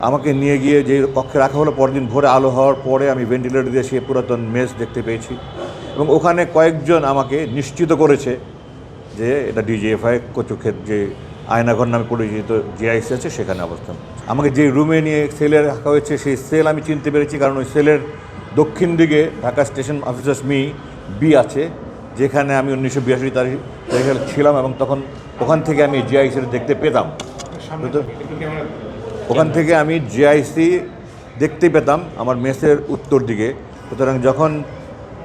আমাকে নিয়ে গিয়ে যে কক্ষে রাখা হলো, পরদিন ভোরে আলো হওয়ার পরে আমি ভেন্টিলেটর দিয়ে সেই পুরাতন মেস দেখতে পেয়েছি এবং ওখানে কয়েকজন আমাকে নিশ্চিত করেছে যে এটা ডিজিএফআই কচুক্ষেত যে আয়নাঘর নামে পরিচিত জিআইসি আছে সেখানে অবস্থান। আমাকে যে রুমে নিয়ে সেলে রাখা হয়েছে সেই সেল আমি চিনতে পেরেছি, কারণ ওই সেলের দক্ষিণ দিকে ঢাকা স্টেশন অফিসার্স বি আছে, যেখানে আমি 1982 তারিখে ছিলাম এবং তখন ওখান থেকে আমি জিআইসি দেখতে পেতাম। ওখান থেকে আমি জিআইসি দেখতে পেতাম আমার মেসের উত্তর দিকে। সুতরাং যখন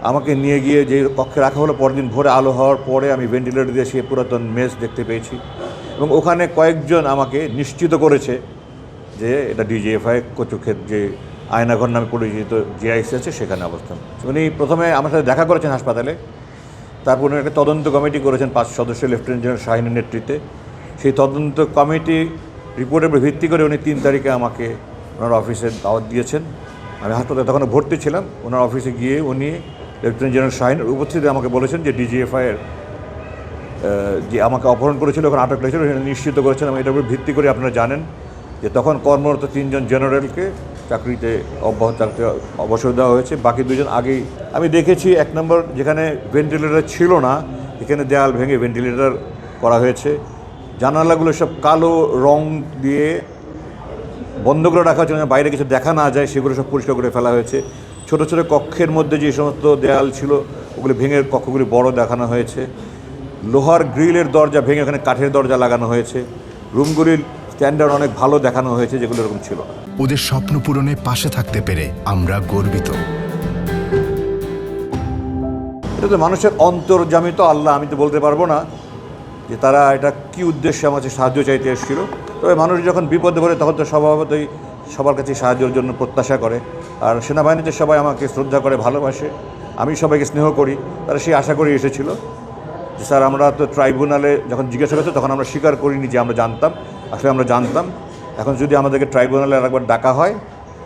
আমাকে নিয়ে গিয়ে যে কক্ষে রাখা হলো, পরদিন ভোরে আলো হওয়ার পরে আমি ভেন্টিলেটর দিয়ে সেই পুরাতন মেস দেখতে পেয়েছি এবং ওখানে কয়েকজন আমাকে নিশ্চিত করেছে যে এটা ডিজিএফআই কচুক্ষেত যে আয়নাঘর নামে পরিচিত জিআইসি আছে সেখানে অবস্থান। উনি প্রথমে আমার সাথে দেখা করেছেন হাসপাতালে, তারপর উনি একটা তদন্ত কমিটি করেছেন 5 সদস্য লেফটেন্যান্ট জেনারেল শাহিনের নেতৃত্বে। সেই তদন্ত কমিটি রিপোর্টের উপর ভিত্তি করে উনি 3 তারিখে আমাকে ওনার অফিসে দাওয়াত দিয়েছেন। আমি হাসপাতালে তখন ভর্তি ছিলাম। ওনার অফিসে গিয়ে উনি লেফটেন্যান্ট জেনারেল শাহিনের উপস্থিতিতে আমাকে বলেছেন যে ডিজিএফআইয়ের যে আমাকে অপহরণ করেছিল, ওখানে আটক লেগেছিল, সেটা নিশ্চিত করেছেন। এবং এটার উপর ভিত্তি করে আপনারা জানেন যে তখন কর্মরত 3 জন জেনারেলকে চাকরিতে অবসর দেওয়া হয়েছে, বাকি 2 জন আগেই। আমি দেখেছি 1 নম্বর যেখানে ভেন্টিলেটর ছিল না এখানে দেয়াল ভেঙে ভেন্টিলেটর করা হয়েছে। জানালাগুলো সব কালো রং দিয়ে বন্ধ করে রাখা হচ্ছে, বাইরে কিছু দেখা না যায়, সেগুলো সব পরিষ্কার করে ফেলা হয়েছে। ছোট ছোট কক্ষের মধ্যে যে সমস্ত দেয়াল ছিল ওগুলো ভেঙে কক্ষগুলি বড় দেখানো হয়েছে। লোহার গ্রিলের দরজা ভেঙে ওখানে কাঠের দরজা লাগানো হয়েছে। রুমগুলির স্ট্যান্ডার্ড অনেক ভালো দেখানো হয়েছে, যেগুলো এরকম ছিল না। ওদের স্বপ্ন পূরণে পাশে থাকতে পেরে আমরা গর্বিত। এটা তো মানুষের অন্তর্জামিত আল্লাহ, আমি তো বলতে পারবো না যে তারা এটা কী উদ্দেশ্যে আমার কাছে সাহায্য চাইতে এসেছিল। তবে মানুষ যখন বিপদে পড়ে তখন তো স্বভাবতই সবার কাছে সাহায্যের জন্য প্রত্যাশা করে। আর সেনাবাহিনীতে সবাই আমাকে শ্রদ্ধা করে, ভালোবাসে, আমি সবাইকে স্নেহ করি, তারা সেই আশা করে এসেছিল যে স্যার আমরা তো ট্রাইব্যুনালে যখন জিজ্ঞাসা করছে তখন আমরা স্বীকার করিনি যে আমরা জানতাম। আসলে আমরা জানতাম, এখন যদি আমাদেরকে ট্রাইব্যুনালে আরেকবার ডাকা হয়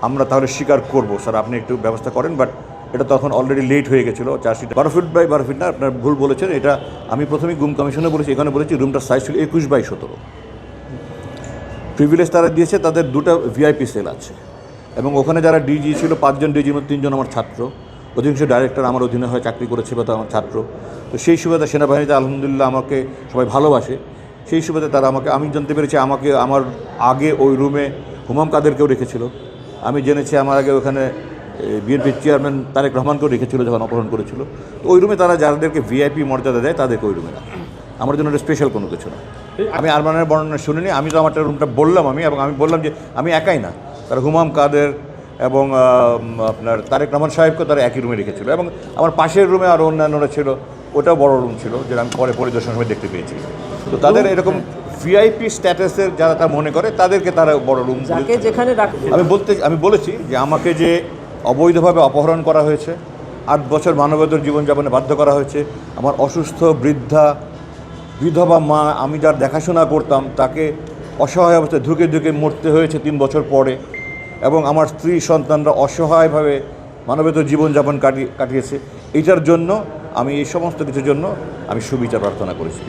আমরা তাহলে স্বীকার করব, স্যার আপনি একটু ব্যবস্থা করেন। বাট এটা তখন অলরেডি লেট হয়ে গেছিলো। 4 12 ফিট বাই 12 ফিট না, আপনার ভুল বলেছেন। এটা আমি প্রথমেই গুম কমিশনে বলেছি, এখানে বলেছি রুমটার সাইজ ছিল 21 বাই 17। প্রিভিলেজ তারা দিয়েছে, তাদের 2টা ভিআইপি সেল আছে এবং ওখানে যারা ডিজি ছিল 5 জন ডিজির মধ্যে 3 জন আমার ছাত্র, অধিকাংশ ডাইরেক্টর আমার অধীনে হয় চাকরি করেছে বা আমার ছাত্র। তো সেই সুবাদে সেনাবাহিনীতে আলহামদুলিল্লাহ আমাকে সবাই ভালোবাসে। সেই সুবাদে তারা আমাকে, আমি জানতে পেরেছি আমাকে আমার আগে ওই রুমে হুমাম কাদেরকেও রেখেছিল। আমি জেনেছি আমার আগে ওখানে বিএনপির চেয়ারম্যান তারেক রহমানকেও রেখেছিল যখন অপহরণ করেছিল। তো ওই রুমে তারা যাদেরকে ভিআইপি মর্যাদা দেয় তাদেরকে ওই রুমে রাখে। আমার জন্য একটা স্পেশাল কোনো কিছু না। আমি আরমানের বর্ণনা শুনিনি, আমি তো আমার রুমটা বললাম এবং আমি বললাম যে আমি একাই না, তারা হুমাম কাদের এবং আপনার তারেক রহমান সাহেবকে তারা একই রুমে রেখেছিল এবং আমার পাশের রুমে আরও অন্যান্যরা ছিল, ওটাও বড় রুম ছিল, যেটা আমি পরে পরিদর্শনের সময় দেখতে পেয়েছি। তো তাদের এরকম ভিআইপি স্ট্যাটাসের যারা তা মনে করে তাদেরকে তারা বড় রুম যেখানে আমি বলেছি যে আমাকে যে অবৈধভাবে অপহরণ করা হয়েছে, 8 বছর মানবেতর জীবনযাপনে বাধ্য করা হয়েছে, আমার অসুস্থ বৃদ্ধা বিধবা মা আমি যার দেখাশোনা করতাম তাকে অসহায় অবস্থায় ধুকে ধুকে মরতে হয়েছে 3 বছর পরে, এবং আমার স্ত্রী সন্তানরা অসহায়ভাবে মানবেতর জীবনযাপন কাটিয়েছে। এইটার জন্য আমি এই সমস্ত কিছুর জন্য আমি সুবিচার প্রার্থনা করেছি।